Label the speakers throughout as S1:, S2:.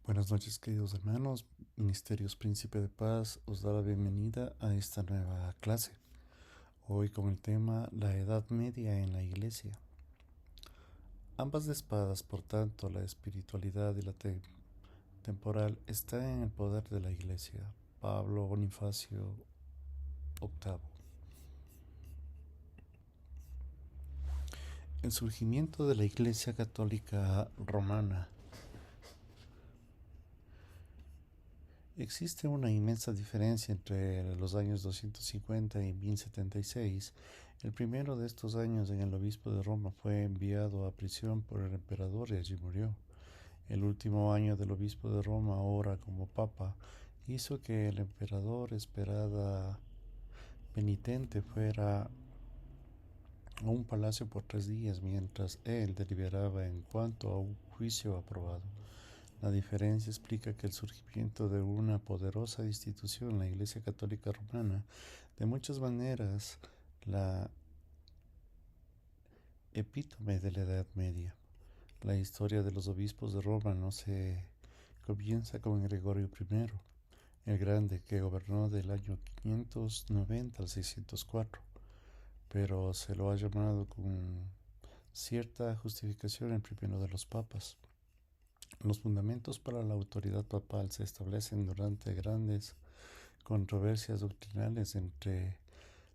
S1: Buenas noches, queridos hermanos. Ministerios Príncipe de Paz os da la bienvenida a esta nueva clase. Hoy con el tema La Edad Media en la Iglesia. Ambas espadas, por tanto, la espiritualidad y la temporal, están en el poder de la Iglesia. Pablo Bonifacio VIII. El surgimiento de la Iglesia Católica Romana. Existe una inmensa diferencia entre los años 250 y 1076. El primero de estos años en el obispo de Roma fue enviado a prisión por el emperador y allí murió. El último año del obispo de Roma, ahora como papa, hizo que el emperador esperada penitente fuera a un palacio por 3 días mientras él deliberaba en cuanto a un juicio aprobado. La diferencia explica que el surgimiento de una poderosa institución, la Iglesia Católica Romana, de muchas maneras la epítome de la Edad Media. La historia de los obispos de Roma no se comienza con Gregorio I, el Grande, que gobernó del año 590 al 604, pero se lo ha llamado con cierta justificación el primero de los papas. Los fundamentos para la autoridad papal se establecen durante grandes controversias doctrinales entre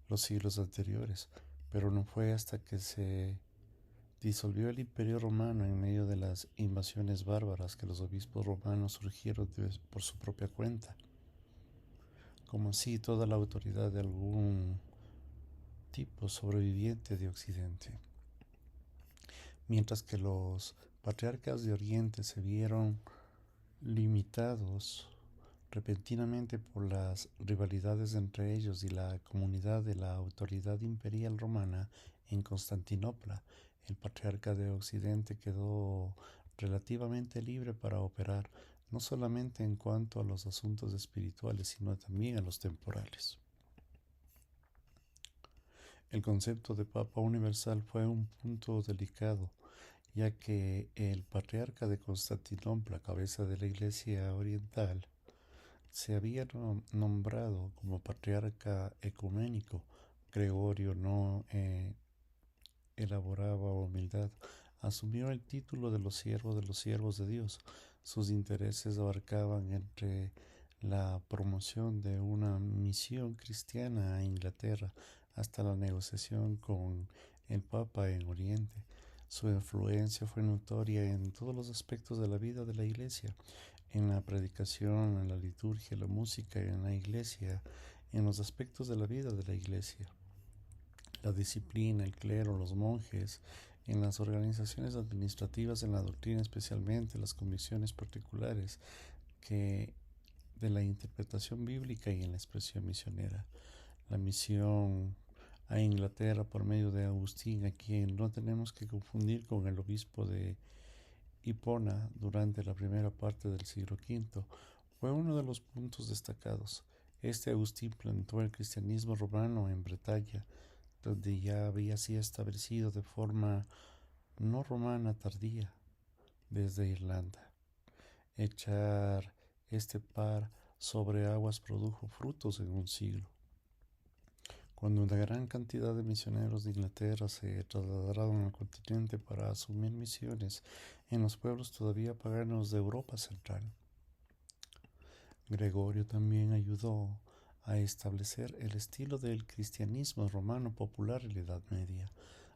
S1: los siglos anteriores, pero no fue hasta que se disolvió el Imperio Romano en medio de las invasiones bárbaras que los obispos romanos surgieron por su propia cuenta, como así toda la autoridad de algún tipo sobreviviente de Occidente. Mientras que los patriarcas de Oriente se vieron limitados repentinamente por las rivalidades entre ellos y la comunidad de la autoridad imperial romana en Constantinopla, el patriarca de Occidente quedó relativamente libre para operar, no solamente en cuanto a los asuntos espirituales, sino también a los temporales. El concepto de Papa Universal fue un punto delicado, ya que el patriarca de Constantinopla, cabeza de la Iglesia Oriental, se había nombrado como patriarca ecuménico. Gregorio no elaboraba humildad, asumió el título de los siervos de Dios. Sus intereses abarcaban entre la promoción de una misión cristiana a Inglaterra hasta la negociación con el Papa en Oriente. Su influencia fue notoria en todos los aspectos de la vida de la Iglesia, en la predicación, en la liturgia, la música, en la Iglesia, en los aspectos de la vida de la Iglesia, la disciplina, el clero, los monjes, en las organizaciones administrativas, en la doctrina especialmente, las convicciones particulares que de la interpretación bíblica y en la expresión misionera. La misión a Inglaterra por medio de Agustín, a quien no tenemos que confundir con el obispo de Hipona durante la primera parte del siglo V, fue uno de los puntos destacados. Este Agustín plantó el cristianismo romano en Bretaña, donde ya había sido establecido de forma no romana tardía desde Irlanda. Echar este par sobre aguas produjo frutos en un siglo. Cuando una gran cantidad de misioneros de Inglaterra se trasladaron al continente para asumir misiones en los pueblos todavía paganos de Europa Central, Gregorio también ayudó a establecer el estilo del cristianismo romano popular en la Edad Media,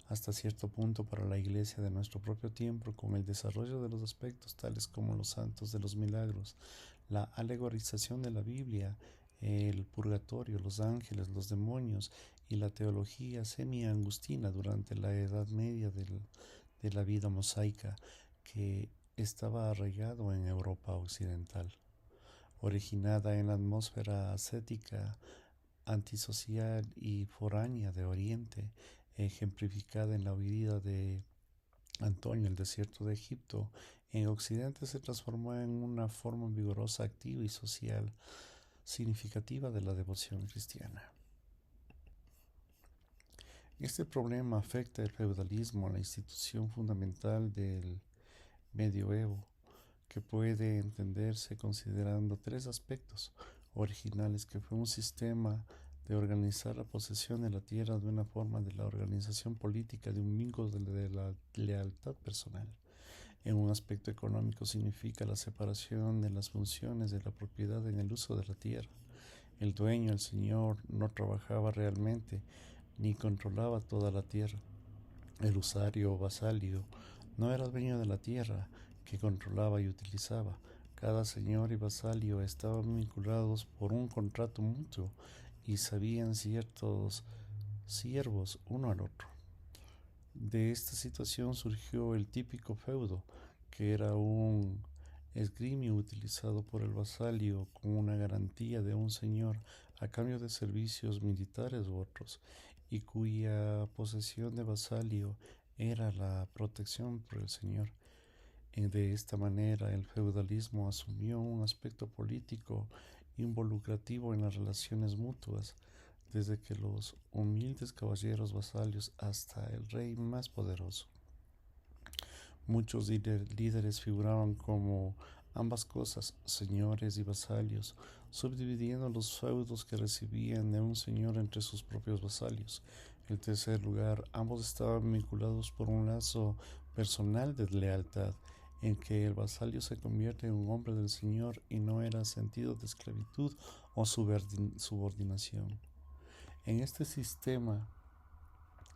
S1: hasta cierto punto para la Iglesia de nuestro propio tiempo, con el desarrollo de los aspectos tales como los santos de los milagros, la alegorización de la Biblia, el purgatorio, los ángeles, los demonios y la teología semi-angustina durante la Edad Media de la vida mosaica que estaba arraigado en Europa occidental, originada en la atmósfera ascética, antisocial y foránea de Oriente, ejemplificada en la huida de Antonio, el desierto de Egipto. En Occidente se transformó en una forma vigorosa, activa y social significativa de la devoción cristiana. Este problema afecta el feudalismo, la institución fundamental del medioevo, que puede entenderse considerando tres aspectos originales, que fue un sistema de organizar la posesión de la tierra de una forma de la organización política de un vínculo de la lealtad personal. En un aspecto económico significa la separación de las funciones de la propiedad en el uso de la tierra. El dueño, el señor, no trabajaba realmente ni controlaba toda la tierra. El usario o vasalio no era dueño de la tierra que controlaba y utilizaba. Cada señor y vasalio estaban vinculados por un contrato mutuo y sabían ciertos siervos uno al otro. De esta situación surgió el típico feudo, que era un esgrimio utilizado por el vasallo como una garantía de un señor a cambio de servicios militares u otros, y cuya posesión de vasallo era la protección por el señor. De esta manera, el feudalismo asumió un aspecto político involucrativo en las relaciones mutuas, desde que los humildes caballeros vasallos hasta el rey más poderoso. Muchos líderes figuraban como ambas cosas, señores y vasallos, subdividiendo los feudos que recibían de un señor entre sus propios vasallos. En tercer lugar, ambos estaban vinculados por un lazo personal de lealtad, en que el vasallo se convierte en un hombre del señor y no era sentido de esclavitud o subordinación. En este sistema,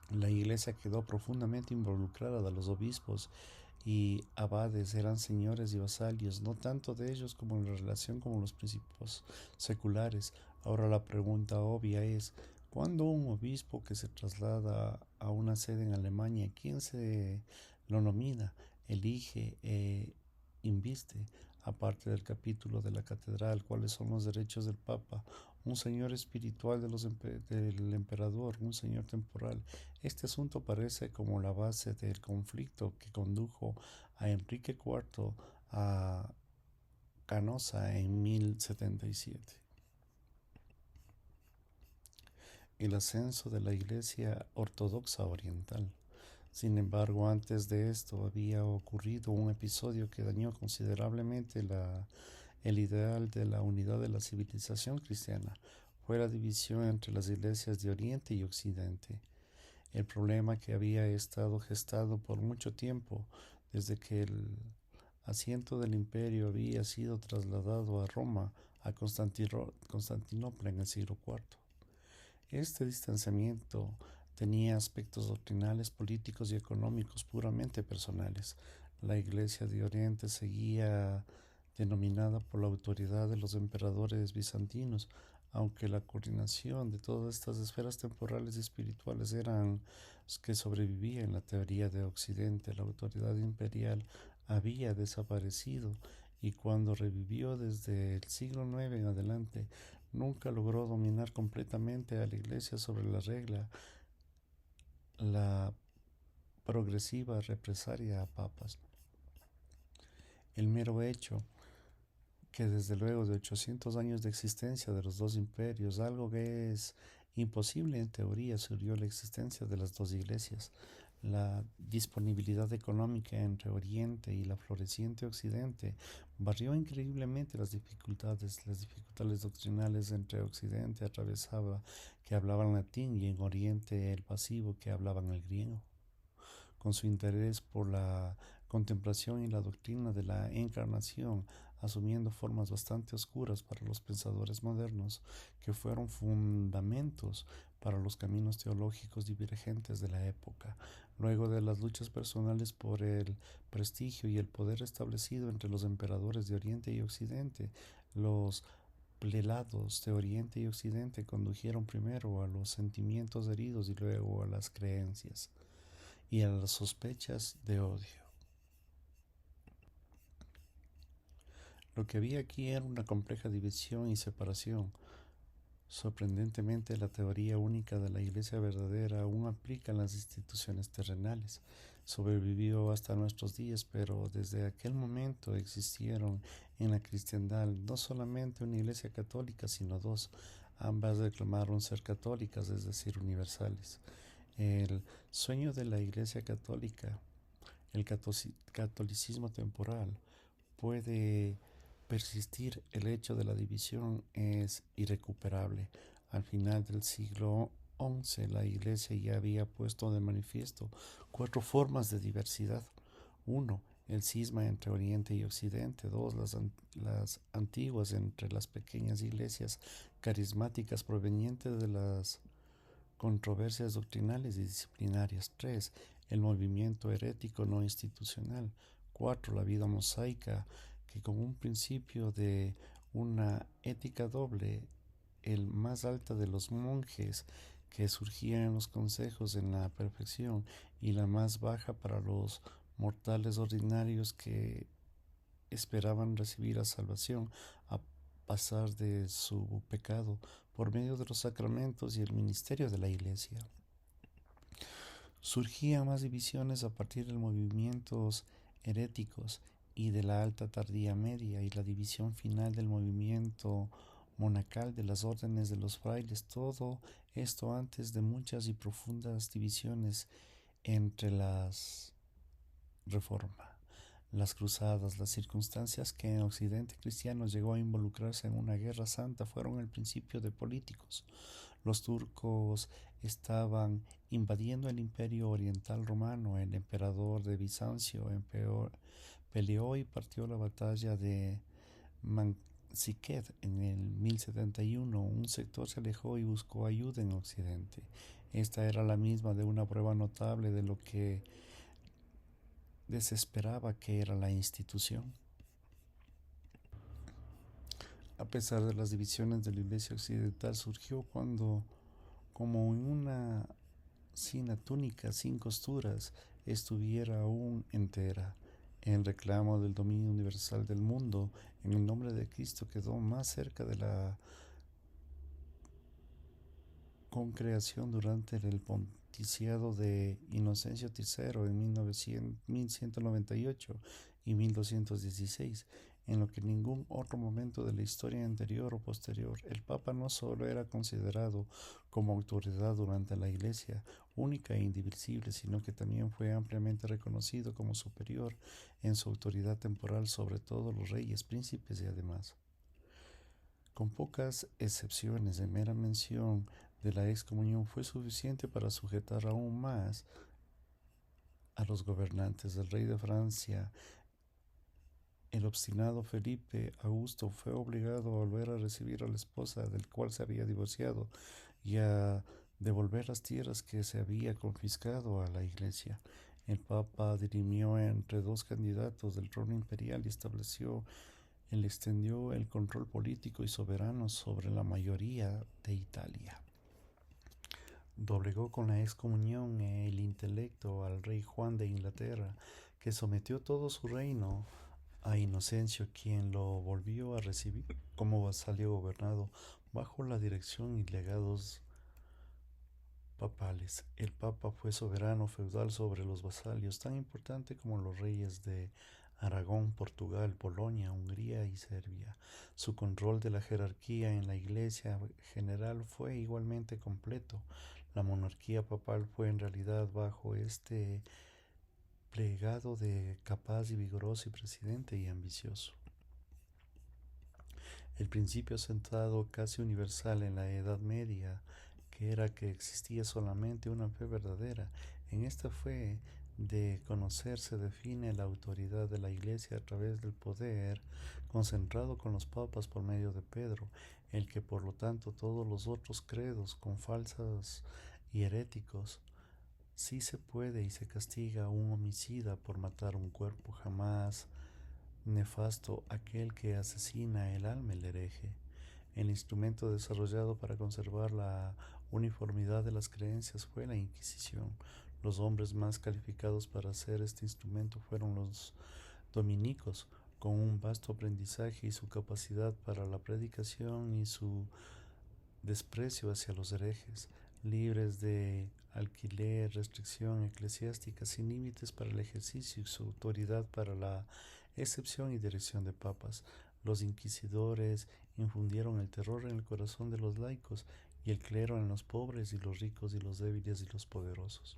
S1: la iglesia quedó profundamente involucrada. De los obispos y abades eran señores y vasallos, no tanto de ellos como en la relación con los principios seculares. Ahora la pregunta obvia es, ¿cuándo un obispo que se traslada a una sede en Alemania, quién se lo nomina, elige e inviste? Aparte del capítulo de la catedral, ¿cuáles son los derechos del Papa? Un señor espiritual del emperador, un señor temporal. Este asunto parece como la base del conflicto que condujo a Enrique IV a Canosa en 1077. El ascenso de la Iglesia Ortodoxa Oriental. Sin embargo, antes de esto había ocurrido un episodio que dañó considerablemente el ideal de la unidad de la civilización cristiana. Fue la división entre las iglesias de Oriente y Occidente. El problema que había estado gestado por mucho tiempo, desde que el asiento del imperio había sido trasladado a Roma, a Constantinopla en el siglo IV. Este distanciamiento tenía aspectos doctrinales, políticos y económicos puramente personales. La Iglesia de Oriente seguía denominada por la autoridad de los emperadores bizantinos, aunque la coordinación de todas estas esferas temporales y espirituales eran que sobrevivía en la teoría de Occidente. La autoridad imperial había desaparecido y cuando revivió desde el siglo IX en adelante, nunca logró dominar completamente a la Iglesia sobre la progresiva represalia a papas. El mero hecho que desde luego de 800 años de existencia de los dos imperios, algo que es imposible en teoría, surgió la existencia de las dos iglesias. La disponibilidad económica entre Oriente y la floreciente Occidente barrió increíblemente las dificultades doctrinales entre Occidente atravesaba que hablaban latín y en Oriente el pasivo que hablaban el griego. Con su interés por la contemplación y la doctrina de la encarnación, asumiendo formas bastante oscuras para los pensadores modernos, que fueron fundamentos para los caminos teológicos divergentes de la época. Luego de las luchas personales por el prestigio y el poder establecido entre los emperadores de Oriente y Occidente, los prelados de Oriente y Occidente condujeron primero a los sentimientos heridos y luego a las creencias y a las sospechas de odio. Lo que había aquí era una compleja división y separación. Sorprendentemente, la teoría única de la Iglesia verdadera aún aplica en las instituciones terrenales. Sobrevivió hasta nuestros días, pero desde aquel momento existieron en la cristiandad no solamente una Iglesia católica, sino dos. Ambas reclamaron ser católicas, es decir, universales. El sueño de la Iglesia católica, el catolicismo temporal, puede persistir, el hecho de la división es irrecuperable. Al final del siglo XI, la Iglesia ya había puesto de manifiesto cuatro formas de diversidad. Uno, el cisma entre Oriente y Occidente. Dos, las antiguas entre las pequeñas iglesias carismáticas provenientes de las controversias doctrinales y disciplinarias. 3. El movimiento herético no institucional. 4. La vida mosaica, que con un principio de una ética doble, el más alta de los monjes, que surgía en los consejos en la perfección, y la más baja para los mortales ordinarios que esperaban recibir la salvación a pasar de su pecado por medio de los sacramentos y el ministerio de la Iglesia. Surgían más divisiones a partir de movimientos heréticos y de la Alta Tardía Media y la división final del movimiento monacal de las órdenes de los frailes, todo esto antes de muchas y profundas divisiones entre las reformas, las cruzadas. Las circunstancias que en Occidente cristiano llegó a involucrarse en una guerra santa fueron el principio de políticos. Los turcos estaban invadiendo el imperio oriental romano. El emperador de Bizancio peleó y partió la batalla de Manzikert en el 1071. Un sector se alejó y buscó ayuda en Occidente. Esta era la misma de una prueba notable de lo que desesperaba que era la institución. A pesar de las divisiones de la Iglesia occidental, surgió cuando, como en una túnica sin costuras, estuviera aún entera. En reclamo del dominio universal del mundo, en el nombre de Cristo quedó más cerca de la concreación durante el pontificado de Inocencio III en 1198 y 1216, en lo que en ningún otro momento de la historia anterior o posterior. El Papa no solo era considerado como autoridad durante la Iglesia, única e indivisible, sino que también fue ampliamente reconocido como superior en su autoridad temporal sobre todos los reyes, príncipes y además, con pocas excepciones, de mera mención de la excomunión fue suficiente para sujetar aún más a los gobernantes. El rey de Francia, el obstinado Felipe Augusto, fue obligado a volver a recibir a la esposa del cual se había divorciado y a devolver las tierras que se había confiscado a la Iglesia. El Papa dirimió entre dos candidatos del trono imperial y extendió el control político y soberano sobre la mayoría de Italia. Doblegó con la excomunión el intelecto al rey Juan de Inglaterra, que sometió todo su reino a Inocencio, quien lo volvió a recibir como vasallo gobernado bajo la dirección y legados papales. El Papa fue soberano feudal sobre los vasallos, tan importante como los reyes de Aragón, Portugal, Polonia, Hungría y Serbia. Su control de la jerarquía en la Iglesia general fue igualmente completo. La monarquía papal fue en realidad bajo este plegado de capaz y vigoroso y presidente y ambicioso. El principio sentado casi universal en la Edad Media, que era que existía solamente una fe verdadera, en esta fe de conocer se define la autoridad de la Iglesia a través del poder concentrado con los papas por medio de Pedro, el que por lo tanto todos los otros credos con falsas y heréticos. Sí se puede y se castiga a un homicida por matar un cuerpo, jamás nefasto aquel que asesina el alma, el hereje. El instrumento desarrollado para conservar la uniformidad de las creencias fue la Inquisición. Los hombres más calificados para hacer este instrumento fueron los dominicos, con un vasto aprendizaje y su capacidad para la predicación y su desprecio hacia los herejes, libres de alquiler, restricción eclesiástica, sin límites para el ejercicio y su autoridad para la excepción y dirección de papas. Los inquisidores infundieron el terror en el corazón de los laicos y el clero en los pobres y los ricos y los débiles y los poderosos.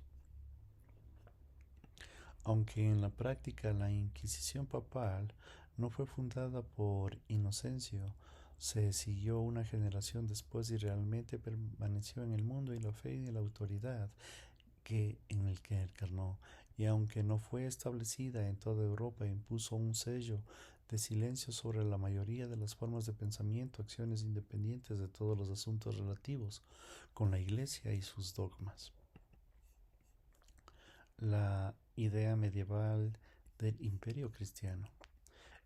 S1: Aunque en la práctica la Inquisición papal no fue fundada por Inocencio. Se siguió una generación después y realmente permaneció en el mundo y la fe y la autoridad en el que encarnó. Y aunque no fue establecida en toda Europa, impuso un sello de silencio sobre la mayoría de las formas de pensamiento, acciones independientes de todos los asuntos relativos con la Iglesia y sus dogmas. La idea medieval del imperio cristiano.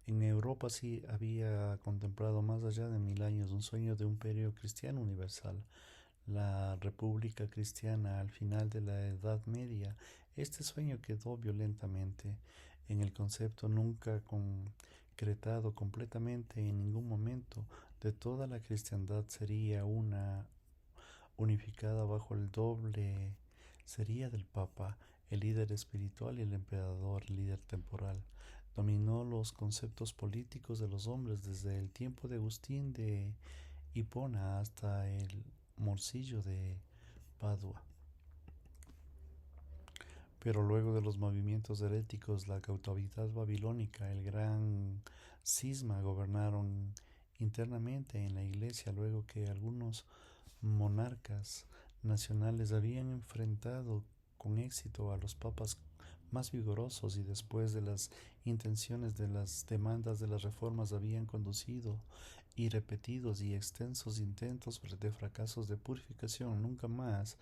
S1: En Europa sí había contemplado más allá de 1000 años un sueño de un imperio cristiano universal, la República Cristiana al final de la Edad Media. Este sueño quedó violentamente en el concepto nunca concretado completamente en ningún momento de toda la cristiandad sería una unificada bajo el doble sería del Papa, el líder espiritual y el emperador, el líder temporal. Dominó los conceptos políticos de los hombres desde el tiempo de Agustín de Hipona hasta el Morcillo de Padua. Pero luego de los movimientos heréticos, la cautividad babilónica, el gran cisma gobernaron internamente en la iglesia luego que algunos monarcas nacionales habían enfrentado con éxito a los papas más vigorosos y después de las intenciones de las demandas de las reformas habían conducido y repetidos y extensos intentos de fracasos de purificación. Nunca más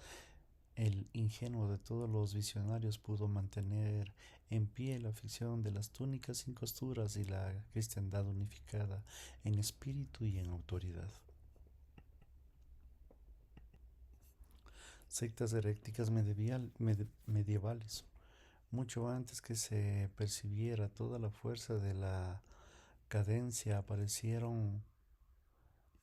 S1: el ingenuo de todos los visionarios pudo mantener en pie la ficción de las túnicas sin costuras y la cristiandad unificada en espíritu y en autoridad. Sectas heréticas medievales. Mucho antes que se percibiera toda la fuerza de la cadencia, aparecieron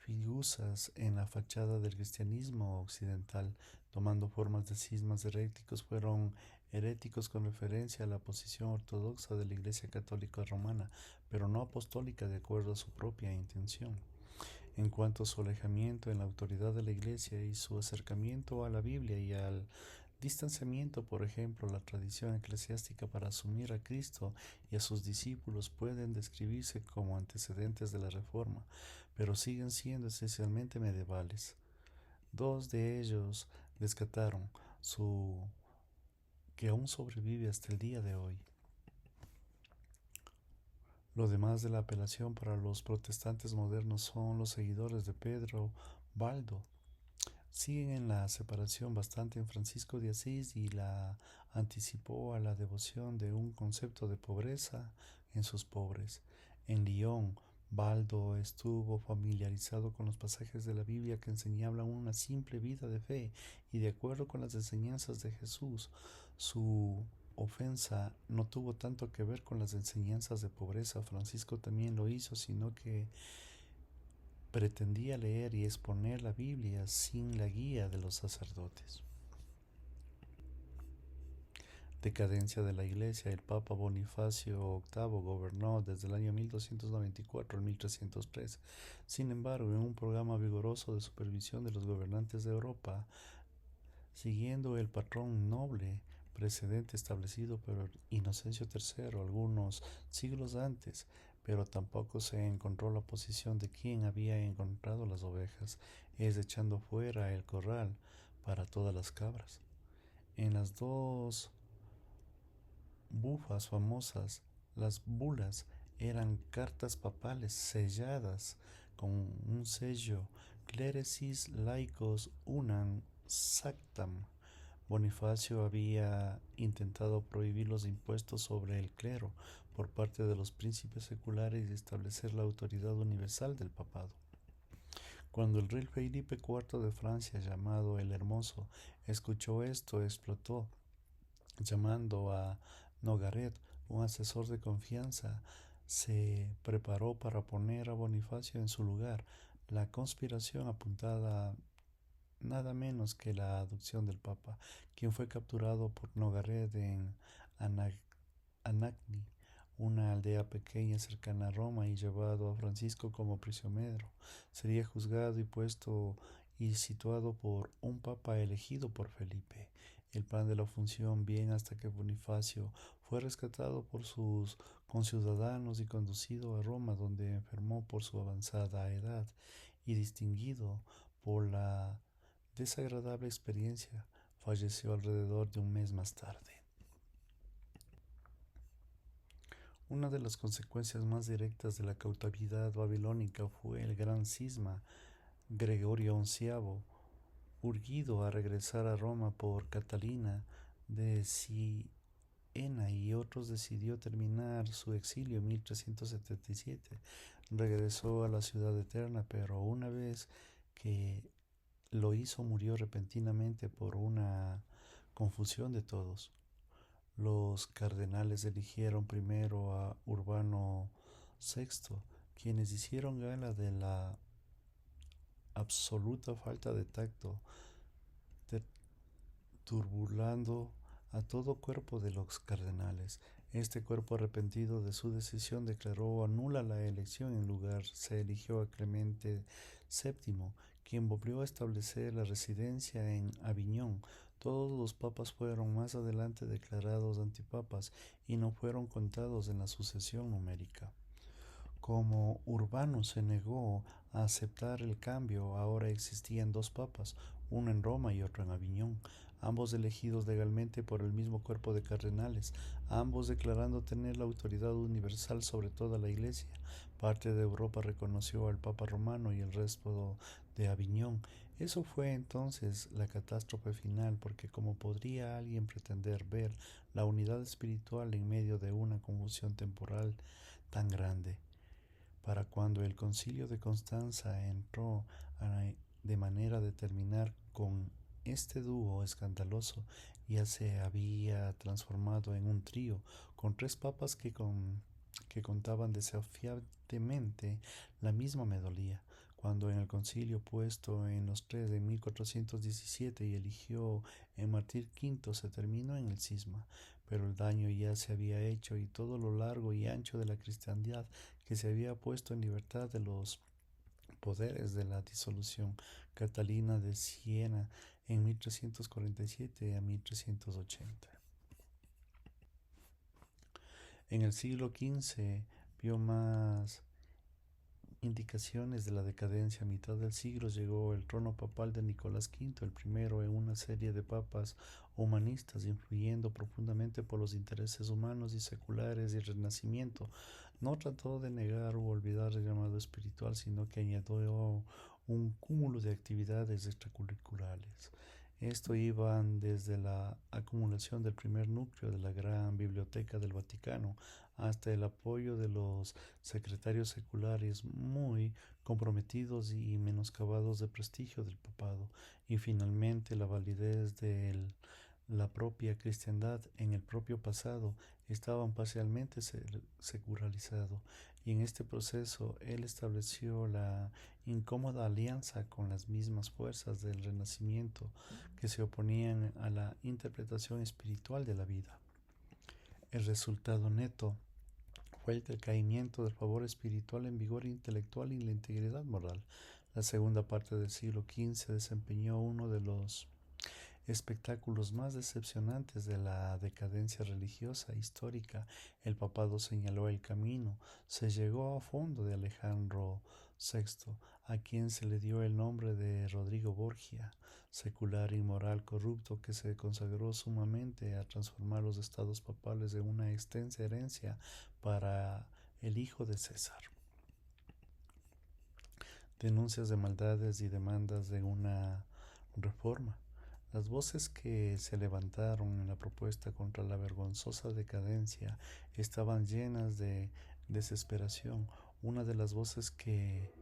S1: figusas en la fachada del cristianismo occidental, tomando formas de cismas heréticos. Fueron heréticos con referencia a la posición ortodoxa de la Iglesia Católica Romana, pero no apostólica de acuerdo a su propia intención. En cuanto a su alejamiento en la autoridad de la Iglesia y su acercamiento a la Biblia y al distanciamiento, por ejemplo, la tradición eclesiástica para asumir a Cristo y a sus discípulos pueden describirse como antecedentes de la Reforma, pero siguen siendo esencialmente medievales. Dos de ellos rescataron que aún sobrevive hasta el día de hoy. Lo demás de la apelación para los protestantes modernos son los seguidores de Pedro Baldo. Siguen en la separación bastante en Francisco de Asís y la anticipó a la devoción de un concepto de pobreza en sus pobres. En Lyon, Baldo estuvo familiarizado con los pasajes de la Biblia que enseñaban una simple vida de fe y de acuerdo con las enseñanzas de Jesús. Su ofensa no tuvo tanto que ver con las enseñanzas de pobreza. Francisco también lo hizo, sino que pretendía leer y exponer la Biblia sin la guía de los sacerdotes. Decadencia de la Iglesia. El Papa Bonifacio VIII gobernó desde el año 1294 al 1303. Sin embargo, en un programa vigoroso de supervisión de los gobernantes de Europa, siguiendo el patrón noble precedente establecido por Inocencio III algunos siglos antes, pero tampoco se encontró la posición de quien había encontrado las ovejas, es echando fuera el corral para todas las cabras. En las dos bufas famosas, las bulas eran cartas papales selladas con un sello Clericis Laicos Unam Sactam. Bonifacio había intentado prohibir los impuestos sobre el clero por parte de los príncipes seculares y establecer la autoridad universal del papado. Cuando el rey Felipe IV de Francia, llamado el Hermoso, escuchó esto, explotó, llamando a Nogaret, un asesor de confianza, se preparó para poner a Bonifacio en su lugar. La conspiración apuntaba nada menos que la adopción del Papa, quien fue capturado por Nogaret en Anagni, una aldea pequeña cercana a Roma, y llevado a Francisco como prisionero. Sería juzgado y puesto y situado por un papa elegido por Felipe. El plan de la función bien hasta que Bonifacio Fue rescatado por sus conciudadanos y conducido a Roma, donde enfermó por su avanzada edad y distinguido por la desagradable experiencia, falleció alrededor de un mes más tarde. Una de las consecuencias más directas de la cautividad babilónica fue el gran cisma. Gregorio XI, urgido a regresar a Roma por Catalina de Siena y otros, decidió terminar su exilio en 1377. Regresó a la ciudad eterna, pero una vez que lo hizo murió repentinamente por una confusión de todos. Los cardenales eligieron primero a Urbano VI, quienes hicieron gala de la absoluta falta de tacto, turbulando a todo cuerpo de los cardenales. Este cuerpo, arrepentido de su decisión, declaró nula la elección. En lugar se eligió a Clemente VII, quien volvió a establecer la residencia en Aviñón. Todos los papas fueron más adelante declarados antipapas y no fueron contados en la sucesión numérica. Como Urbano se negó a aceptar el cambio, ahora existían dos papas, uno en Roma y otro en Aviñón, ambos elegidos legalmente por el mismo cuerpo de cardenales, ambos declarando tener la autoridad universal sobre toda la Iglesia. Parte de Europa reconoció al Papa romano y el resto de Aviñón. Eso fue entonces la catástrofe final, porque ¿cómo podría alguien pretender ver la unidad espiritual en medio de una confusión temporal tan grande? Para cuando el Concilio de Constanza entró de manera de terminar con este dúo escandaloso, ya se había transformado en un trío, con tres papas que contaban desafiantemente la misma melodía. Cuando en el concilio puesto en los tres de 1417 y eligió en Martir V, se terminó en el cisma, pero el daño ya se había hecho y todo lo largo y ancho de la cristiandad, que se había puesto en libertad de los poderes de la disolución. Catalina de Siena en 1347 a 1380. En el siglo XV vio más indicaciones de la decadencia. A mitad del siglo llegó el trono papal de Nicolás V, el primero en una serie de papas humanistas, influyendo profundamente por los intereses humanos y seculares, y el Renacimiento no trató de negar u olvidar el llamado espiritual, sino que añadió un cúmulo de actividades extracurriculares. Esto iban desde la acumulación del primer núcleo de la gran biblioteca del Vaticano hasta el apoyo de los secretarios seculares muy comprometidos y menoscabados de prestigio del papado, y finalmente la validez de la propia cristiandad en el propio pasado estaban parcialmente secularizado, y en este proceso él estableció la incómoda alianza con las mismas fuerzas del Renacimiento que se oponían a la interpretación espiritual de la vida. El resultado neto fue el decaimiento del favor espiritual en vigor intelectual y la integridad moral. La segunda parte del siglo XV desempeñó uno de los espectáculos más decepcionantes de la decadencia religiosa histórica. El papado señaló el camino. Se llegó a fondo de Alejandro VI, a quien se le dio el nombre de Rodrigo Borgia, secular, inmoral, corrupto, que se consagró sumamente a transformar los estados papales en una extensa herencia para el hijo de César. Denuncias de maldades y demandas de una reforma. Las voces que se levantaron en la propuesta contra la vergonzosa decadencia estaban llenas de desesperación. Una de las voces que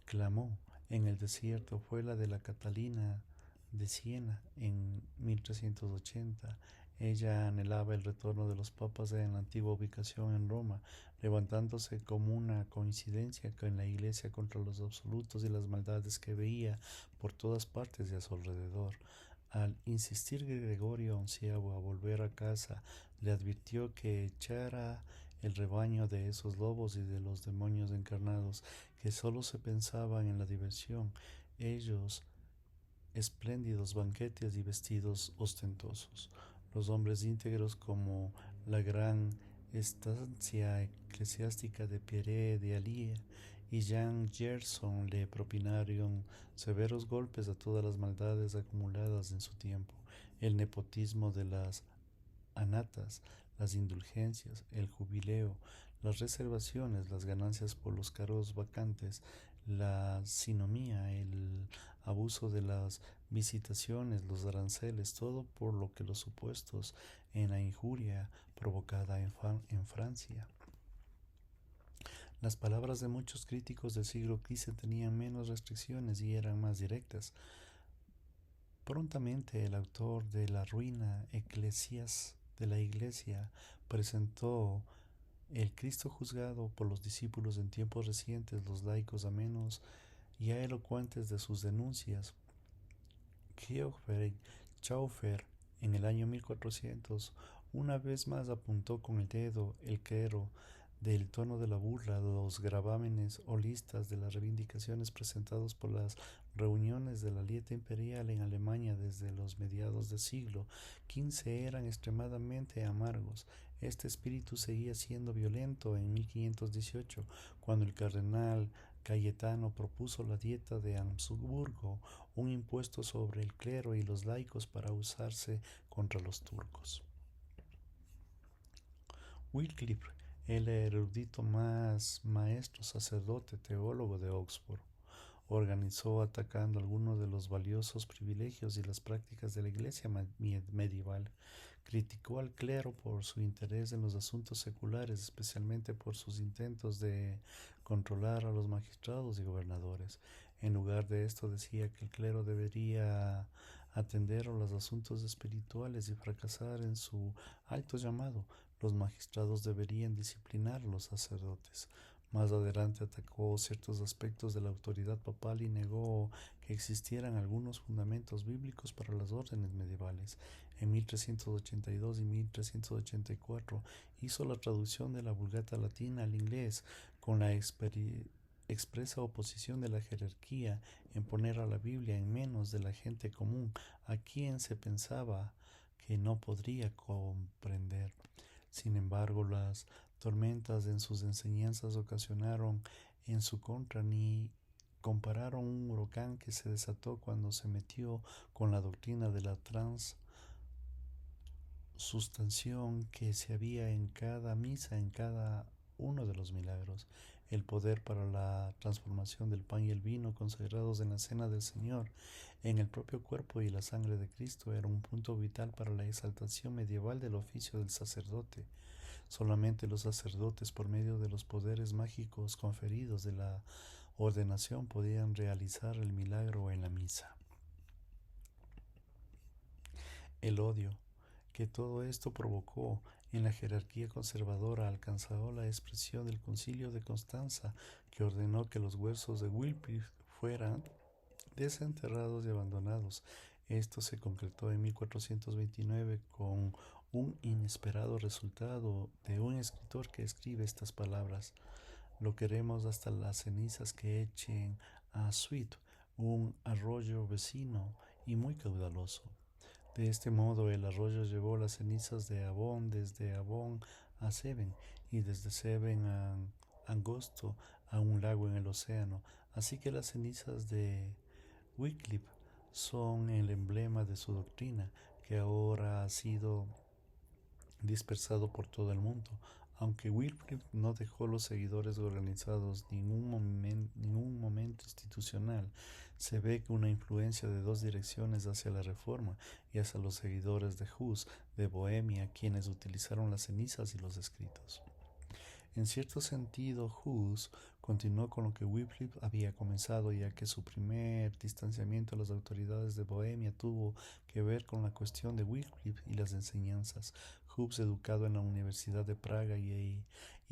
S1: clamó en el desierto fue la de la Catalina de Siena en 1380. Ella anhelaba el retorno de los papas en la antigua ubicación en Roma, levantándose como una coincidencia con la Iglesia contra los absolutos y las maldades que veía por todas partes de a su alrededor. Al insistir Gregorio XI a volver a casa, le advirtió que echara el rebaño de esos lobos y de los demonios encarnados, que solo se pensaban en la diversión, ellos espléndidos banquetes y vestidos ostentosos. Los hombres íntegros como La gran estancia eclesiástica de Pierre de Alía y Jean Gerson le propinaron severos golpes a todas las maldades acumuladas en su tiempo. El nepotismo de las anatas, las indulgencias, el jubileo, las reservaciones, las ganancias por los cargos vacantes, la sinomía, el abuso de las visitaciones, los aranceles, todo por lo que los supuestos en la injuria provocada en Francia. Las palabras de muchos críticos del siglo XV tenían menos restricciones y eran más directas. Prontamente el autor de La ruina eclesias de la Iglesia presentó el Cristo juzgado por los discípulos en tiempos recientes, los laicos amenos y elocuentes de sus denuncias. Geoffrey Chaucer, en el año 1400, una vez más apuntó con el dedo el clero del tono de la burla, los gravámenes o listas de las reivindicaciones presentados por las reuniones de la Dieta Imperial en Alemania desde los mediados del siglo XV eran extremadamente amargos. Este espíritu seguía siendo violento en 1518, cuando el cardenal Cayetano propuso la Dieta de Habsburgo, un impuesto sobre el clero y los laicos para usarse contra los turcos. Wycliffe, el erudito más maestro, sacerdote, teólogo de Oxford, organizó atacando algunos de los valiosos privilegios y las prácticas de la Iglesia medieval. Criticó al clero por su interés en los asuntos seculares, especialmente por sus intentos de controlar a los magistrados y gobernadores. En lugar de esto decía que el clero debería atender a los asuntos espirituales y fracasar en su alto llamado. Los magistrados deberían disciplinar a los sacerdotes. Más adelante atacó ciertos aspectos de la autoridad papal y negó que existieran algunos fundamentos bíblicos para las órdenes medievales. En 1382 y 1384 hizo la traducción de la Vulgata Latina al inglés con la expresa oposición de la jerarquía en poner a la Biblia en manos de la gente común, a quien se pensaba que no podría comprender. Sin embargo, las tormentas en sus enseñanzas ocasionaron en su contra ni compararon un huracán que se desató cuando se metió con la doctrina de la transustanción que se había en cada misa, en cada uno de los milagros. El poder para la transformación del pan y el vino consagrados en la cena del Señor, en el propio cuerpo y la sangre de Cristo, era un punto vital para la exaltación medieval del oficio del sacerdote. Solamente los sacerdotes, por medio de los poderes mágicos conferidos de la ordenación, podían realizar el milagro en la misa. El odio que todo esto provocó en la jerarquía conservadora alcanzó la expresión del Concilio de Constanza, que ordenó que los huesos de Wycliffe fueran desenterrados y abandonados. Esto se concretó en 1429 con un inesperado resultado de un escritor que escribe estas palabras: lo queremos hasta las cenizas que echen a Sweet, un arroyo vecino y muy caudaloso. De este modo el arroyo llevó las cenizas de Avon desde Avon a Seven y desde Seven a Angosto, a un lago en el océano. Así que las cenizas de Wycliffe son el emblema de su doctrina, que ahora ha sido dispersado por todo el mundo. Aunque Wycliffe no dejó los seguidores organizados ningún momento institucional, se ve que una influencia de dos direcciones hacia la reforma y hacia los seguidores de Hus de Bohemia, quienes utilizaron las cenizas y los escritos. En cierto sentido, Hus continuó con lo que Wycliffe había comenzado, ya que su primer distanciamiento de las autoridades de Bohemia tuvo que ver con la cuestión de Wycliffe y las enseñanzas. Hus, educado en la Universidad de Praga y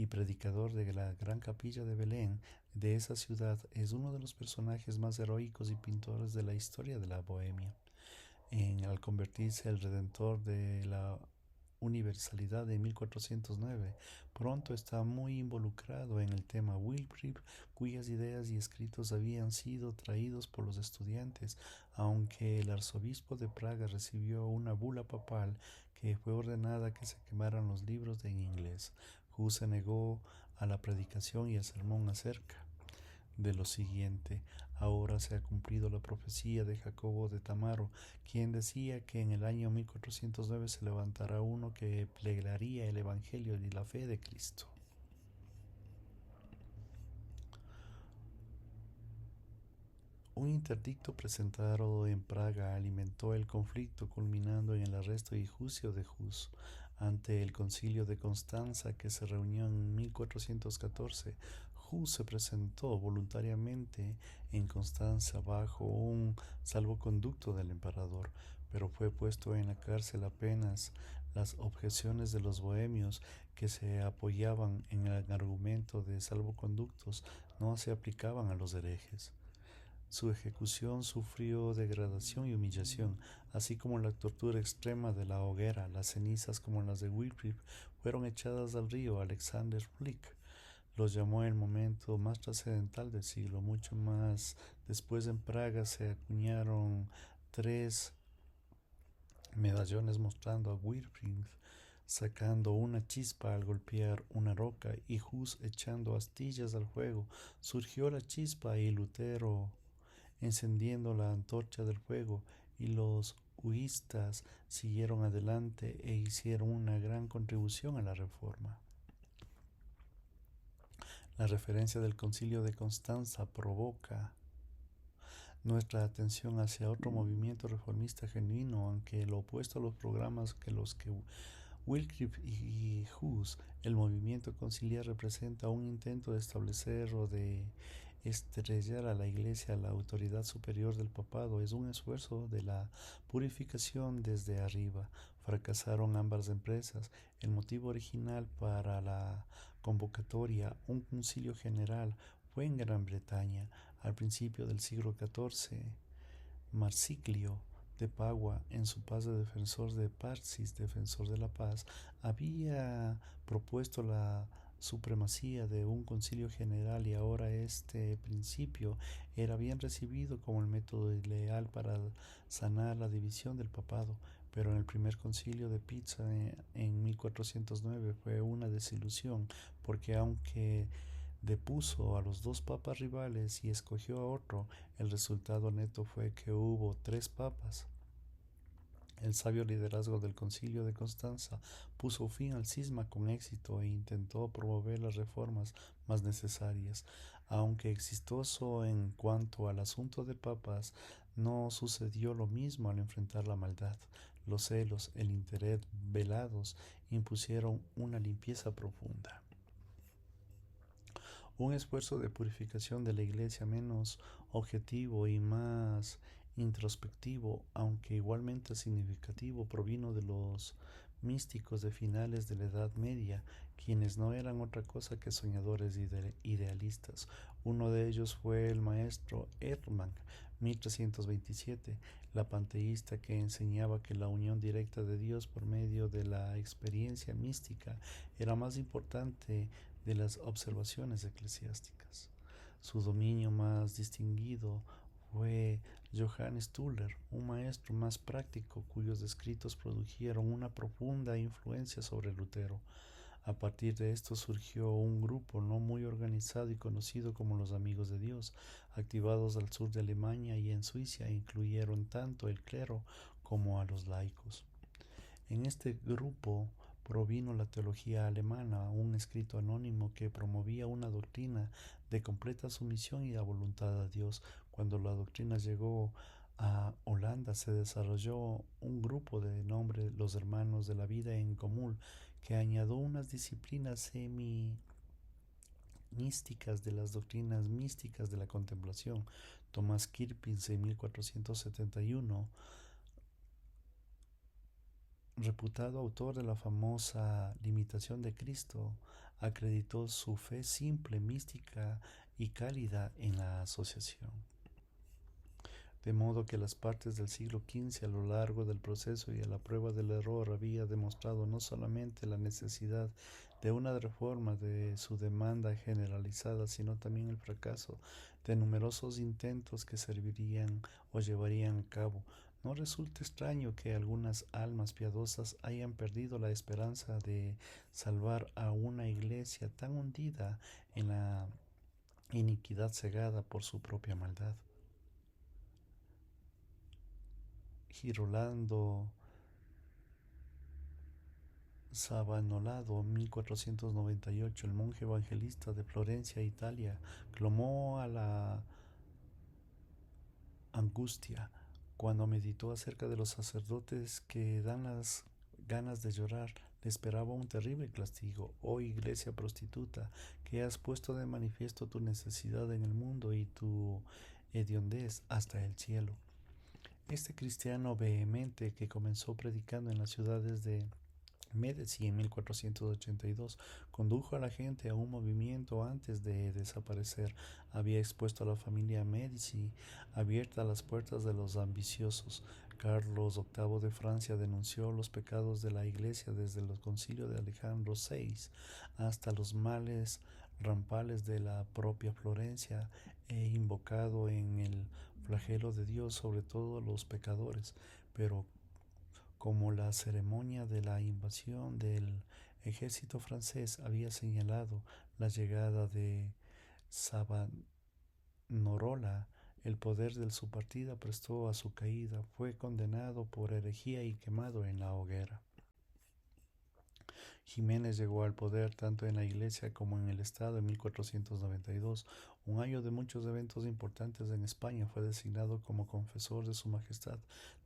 S1: predicador de la Gran Capilla de Belén de esa ciudad, es uno de los personajes más heroicos y pintores de la historia de la Bohemia. Al convertirse el redentor de la universalidad de 1409, pronto está muy involucrado en el tema Wycliffe, cuyas ideas y escritos habían sido traídos por los estudiantes, aunque el arzobispo de Praga recibió una bula papal que fue ordenada que se quemaran los libros en inglés. Hus se negó a la predicación y el sermón acerca de lo siguiente: ahora se ha cumplido la profecía de Jacobo de Tamaro, quien decía que en el año 1409 se levantará uno que plegaría el evangelio y la fe de Cristo. Un interdicto presentado en Praga alimentó el conflicto, culminando en el arresto y juicio de Hus. Ante el concilio de Constanza, que se reunió en 1414, Hus se presentó voluntariamente en Constanza bajo un salvoconducto del emperador, pero fue puesto en la cárcel apenas las objeciones de los bohemios, que se apoyaban en el argumento de salvoconductos, no se aplicaban a los herejes. Su ejecución sufrió degradación y humillación, así como la tortura extrema de la hoguera. Las cenizas, como las de Wycliffe, fueron echadas al río. Alexander Flick los llamó el momento más trascendental del siglo. Mucho más después, en Praga se acuñaron 3 medallones mostrando a Wycliffe sacando una chispa al golpear una roca y Hus echando astillas al fuego. Surgió la chispa y Lutero encendiendo la antorcha del fuego, y los huistas siguieron adelante e hicieron una gran contribución a la reforma. La referencia del Concilio de Constanza provoca nuestra atención hacia otro movimiento reformista genuino, aunque lo opuesto a los programas que los que Wycliffe y Hus. El movimiento conciliar representa un intento de establecer o de estrellar a la Iglesia a la autoridad superior del papado. Es un esfuerzo de la purificación desde arriba. Fracasaron ambas empresas. El motivo original para la convocatoria, un concilio general, fue en Gran Bretaña. Al principio del siglo XIV, Marsiclio de Pagua, en su paz de defensor de Parsis, defensor de la paz, había propuesto la supremacía de un concilio general, y ahora este principio era bien recibido como el método ideal para sanar la división del papado. Pero en el primer concilio de Pisa en 1409 fue una desilusión, porque aunque depuso a los 2 papas rivales y escogió a otro, el resultado neto fue que hubo 3 papas. El sabio liderazgo del Concilio de Constanza puso fin al cisma con éxito e intentó promover las reformas más necesarias. Aunque exitoso en cuanto al asunto de papas, no sucedió lo mismo al enfrentar la maldad. Los celos, el interés velados impusieron una limpieza profunda. Un esfuerzo de purificación de la Iglesia menos objetivo y más introspectivo, aunque igualmente significativo, provino de los místicos de finales de la Edad Media, quienes no eran otra cosa que soñadores idealistas. Uno de ellos fue el maestro Erdmann, 1327, la panteísta, que enseñaba que la unión directa de Dios por medio de la experiencia mística era más importante de las observaciones eclesiásticas. Su dominio más distinguido fue Johannes Tuller, un maestro más práctico cuyos escritos produjeron una profunda influencia sobre Lutero. A partir de esto surgió un grupo no muy organizado y conocido como los Amigos de Dios, activados al sur de Alemania y en Suiza. Incluyeron tanto el clero como a los laicos. En este grupo provino la teología alemana, un escrito anónimo que promovía una doctrina de completa sumisión y la voluntad a Dios. Cuando la doctrina llegó a Holanda, se desarrolló un grupo de nombre los Hermanos de la Vida en Común, que añadió unas disciplinas semi-místicas de las doctrinas místicas de la contemplación. Tomás Kirpins, en 1471, reputado autor de la famosa Limitación de Cristo, acreditó su fe simple, mística y cálida en la asociación. de modo que las partes del siglo XV a lo largo del proceso y a la prueba del error había demostrado no solamente la necesidad de una reforma de su demanda generalizada, sino también el fracaso de numerosos intentos que servirían o llevarían a cabo. No resulta extraño que algunas almas piadosas hayan perdido la esperanza de salvar a una iglesia tan hundida en la iniquidad cegada por su propia maldad. Girolando Savanolado, 1498, el monje evangelista de Florencia, Italia, clamó a la angustia cuando meditó acerca de los sacerdotes que dan las ganas de llorar. Le esperaba un terrible castigo. Oh iglesia prostituta, que has puesto de manifiesto tu necesidad en el mundo y tu hediondez hasta el cielo. Este cristiano vehemente que comenzó predicando en las ciudades de Medici en 1482 condujo a la gente a un movimiento antes de desaparecer. Había expuesto a la familia Medici abierta las puertas de los ambiciosos. Carlos VIII de Francia denunció los pecados de la Iglesia desde el concilio de Alejandro VI hasta los males rampales de la propia Florencia e invocado en el flagelo de Dios sobre todos los pecadores. Pero como la ceremonia de la invasión del ejército francés había señalado la llegada de Savonarola, el poder de su partida prestó a su caída, fue condenado por herejía y quemado en la hoguera. Jiménez llegó al poder tanto en la Iglesia como en el Estado en 1492. Un año de muchos eventos importantes en España. Fue designado como confesor de Su Majestad.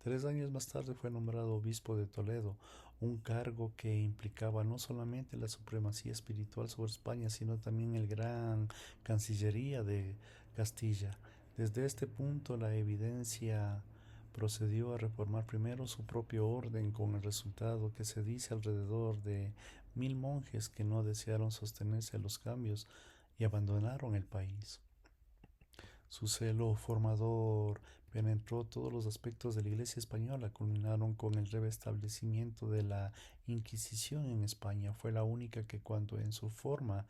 S1: 3 años más tarde fue nombrado obispo de Toledo, un cargo que implicaba no solamente la supremacía espiritual sobre España, sino también el gran Cancillería de Castilla. Desde este punto, la evidencia procedió a reformar primero su propio orden, con el resultado que se dice alrededor de 1000 monjes que no desearon sostenerse a los cambios y abandonaron el país. Su celo formador penetró todos los aspectos de la Iglesia española, culminaron con el restablecimiento de la Inquisición en España. Fue la única que, cuanto en su forma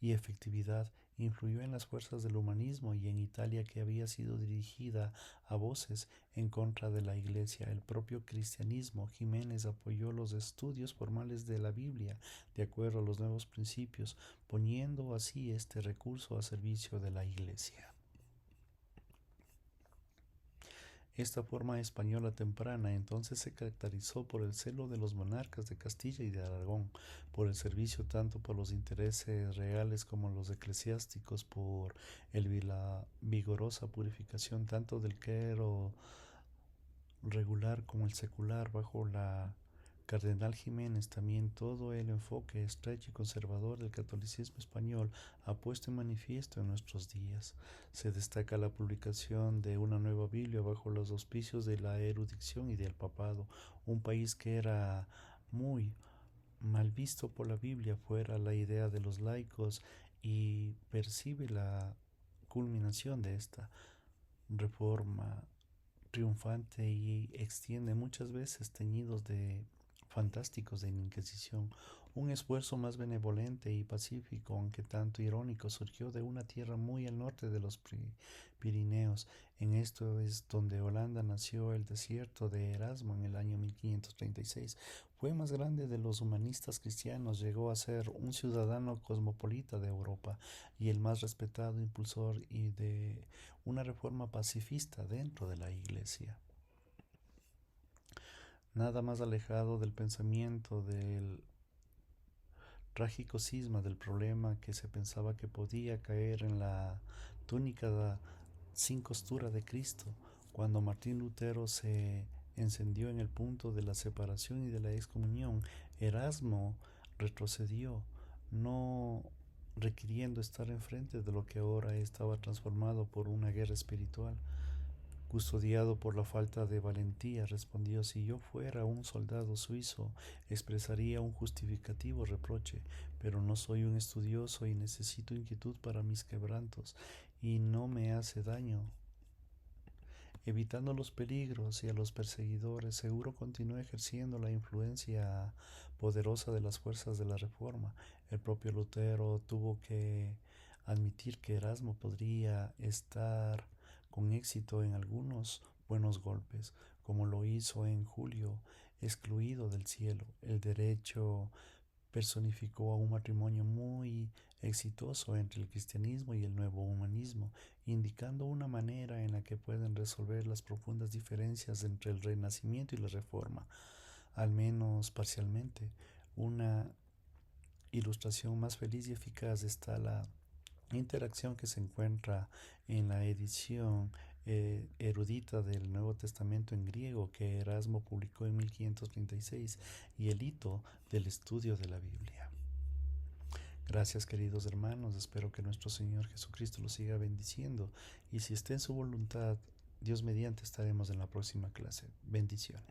S1: y efectividad, influyó en las fuerzas del humanismo, y en Italia, que había sido dirigida a voces en contra de la Iglesia, el propio cristianismo. Jiménez apoyó los estudios formales de la Biblia de acuerdo a los nuevos principios, poniendo así este recurso a servicio de la Iglesia. Esta forma española temprana entonces se caracterizó por el celo de los monarcas de Castilla y de Aragón, por el servicio tanto por los intereses reales como los eclesiásticos, por la vigorosa purificación tanto del clero regular como el secular bajo la Cardenal Jiménez. También todo el enfoque estrecho y conservador del catolicismo español ha puesto en manifiesto en nuestros días. Se destaca la publicación de una nueva Biblia bajo los auspicios de la erudición y del papado. Un país que era muy mal visto por la Biblia fuera la idea de los laicos, y percibe la culminación de esta reforma triunfante y extiende muchas veces teñidos de fantásticos de la Inquisición. Un esfuerzo más benevolente y pacífico, aunque tanto irónico, surgió de una tierra muy al norte de los Pirineos. En esto es donde Holanda nació el desierto de Erasmo en el año 1536. Fue más grande de los humanistas cristianos, llegó a ser un ciudadano cosmopolita de Europa y el más respetado impulsor y de una reforma pacifista dentro de la Iglesia. Nada más alejado del pensamiento del trágico cisma del problema que se pensaba que podía caer en la túnica sin costura de Cristo, cuando Martín Lutero se encendió en el punto de la separación y de la excomunión. Erasmo retrocedió, no requiriendo estar enfrente de lo que ahora estaba transformado por una guerra espiritual. Custodiado por la falta de valentía, respondió: si yo fuera un soldado suizo, expresaría un justificativo reproche, pero no soy un estudioso y necesito inquietud para mis quebrantos, y no me hace daño evitando los peligros y a los perseguidores, seguro continuó ejerciendo la influencia poderosa de las fuerzas de la Reforma. El propio Lutero tuvo que admitir que Erasmo podría estar con éxito en algunos buenos golpes, como lo hizo en Julio, excluido del cielo. El derecho personificó a un matrimonio muy exitoso entre el cristianismo y el nuevo humanismo, indicando una manera en la que pueden resolver las profundas diferencias entre el Renacimiento y la Reforma, al menos parcialmente. Una ilustración más feliz y eficaz está la interacción que se encuentra en la edición erudita del Nuevo Testamento en griego que Erasmo publicó en 1536 y el hito del estudio de la Biblia. Gracias, queridos hermanos, espero que nuestro Señor Jesucristo los siga bendiciendo y si está en su voluntad, Dios mediante estaremos en la próxima clase. Bendiciones.